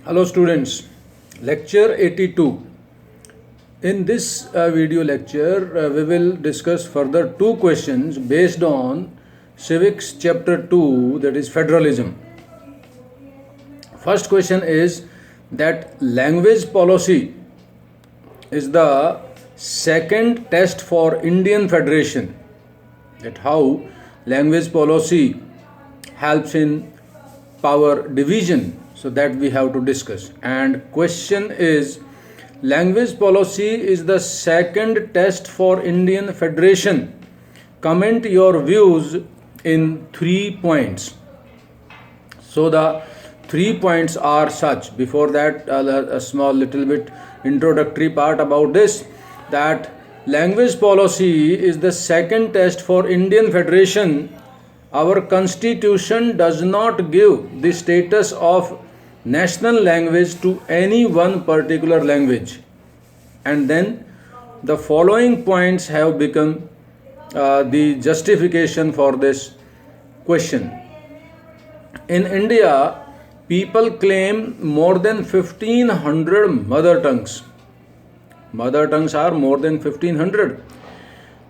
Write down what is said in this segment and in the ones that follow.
Hello students, lecture 82. In this video lecture, we will discuss further two questions based on civics chapter 2, that is federalism. First question is that language policy is the second test for Indian Federation. That how language policy helps in power division, so that we have to discuss. And question is, language policy is the second test for Indian Federation. Comment your views in 3 points. So the 3 points are such. Before that, a small little bit introductory part about this, that language policy is the second test for Indian Federation. Our constitution does not give the status of national language to any one particular language. And then the following points have become the justification for this question. In India, people claim more than 1500 mother tongues. Mother tongues are more than 1500.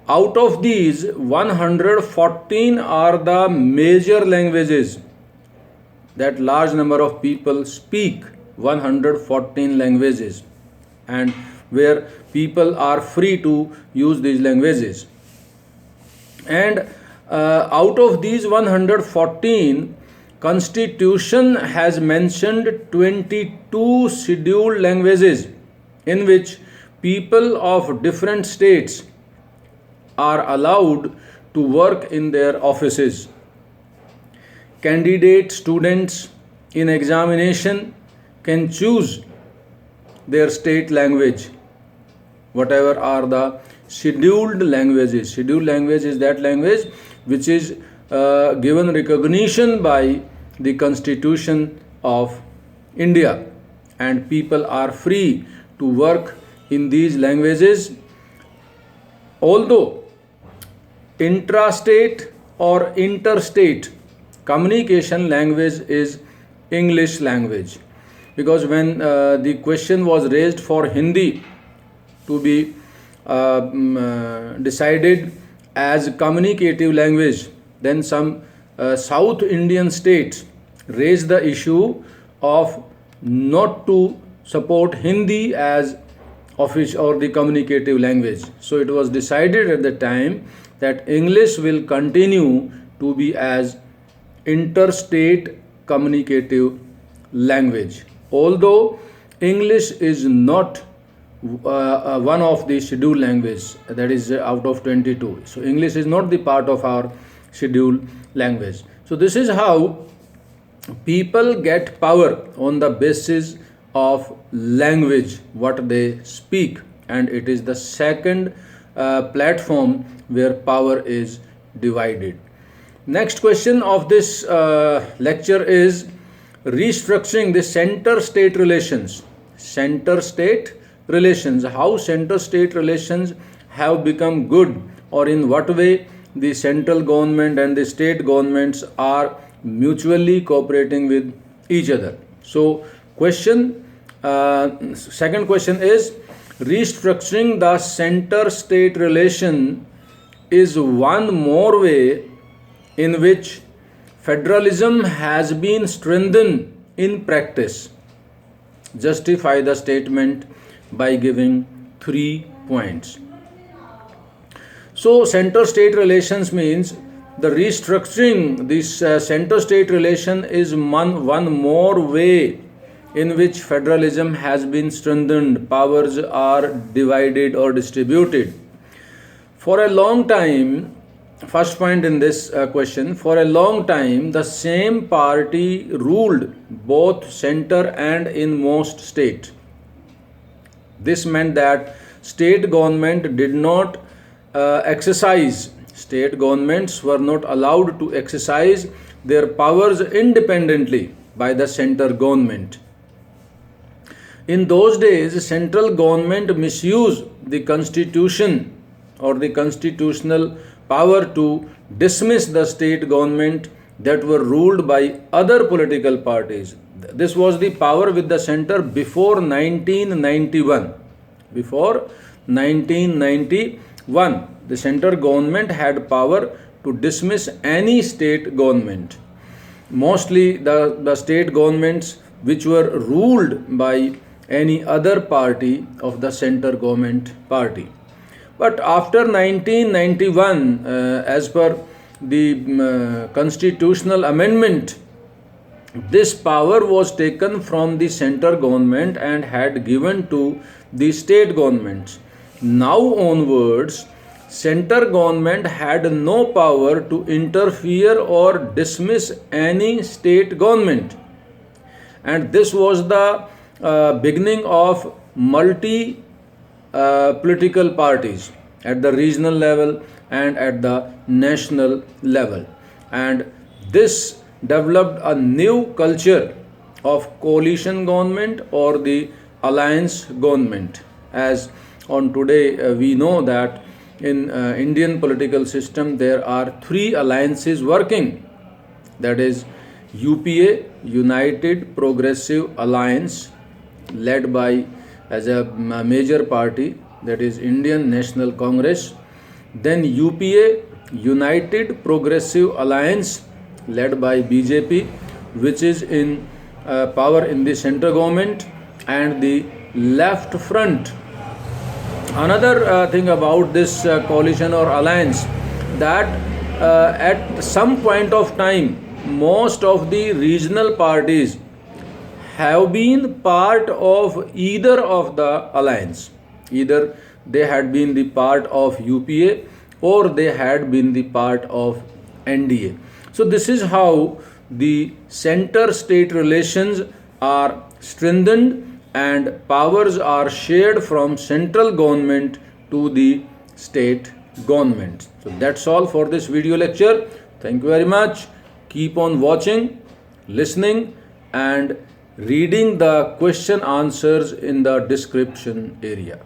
Out of these, 114 are the major languages that large number of people speak. 114 languages, and where people are free to use these languages. And out of these 114, constitution has mentioned 22 scheduled languages in which people of different states are allowed to work in their offices. Candidate students in examination can choose their state language, whatever are the scheduled languages. Scheduled language is that language which is given recognition by the Constitution of India, and people are free to work in these languages. Although intrastate or interstate communication language is English language, because when the question was raised for Hindi to be decided as communicative language, then some South Indian states raised the issue of not to support Hindi as official or the communicative language. So it was decided at the time that English will continue to be as interstate communicative language, although English is not one of the scheduled language, that is out of 22. So English is not the part of our scheduled language. So this is how people get power, on the basis of language what they speak, and it is the second platform where power is divided. Next question of this lecture is restructuring the center-state relations. Center-state relations, how center-state relations have become good, or in what way the central government and the state governments are mutually cooperating with each other. So second question is, restructuring the center-state relation is one more way in which federalism has been strengthened in practice. Justify the statement by giving 3 points. So center-state relations means the restructuring this center-state relation is one more way in which federalism has been strengthened. Powers are divided or distributed. For a long time, first point in this question, for a long time the same party ruled both center and in most states. This meant that state government did not exercise, state governments were not allowed to exercise their powers independently by the center government. In those days, central government misused the constitution or the constitutional power to dismiss the state government that were ruled by other political parties. this was the power with the center before 1991. Before 1991, the center government had power to dismiss any state government. Mostly the state governments which were ruled by any other party of the center government party. But after 1991, as per the constitutional amendment, this power was taken from the center government and had given to the state governments. Now onwards, center government had no power to interfere or dismiss any state government. And this was the beginning of multi political parties at the regional level and at the national level. And this developed a new culture of coalition government or the alliance government. As on today we know that in Indian political system there are three alliances working, that is UPA, United Progressive Alliance, led by as a major party, that is Indian National Congress. Then UPA, United Progressive Alliance, led by BJP, which is in power in the center government, and the left front. Another thing about this coalition or alliance, that at some point of time most of the regional parties have been part of either of the alliance. Either they had been the part of UPA or they had been the part of NDA. So this is how the center-state relations are strengthened and powers are shared from central government to the state government. So that's all for this video lecture. Thank you very much. Keep on watching, listening and reading the question answers in the description area.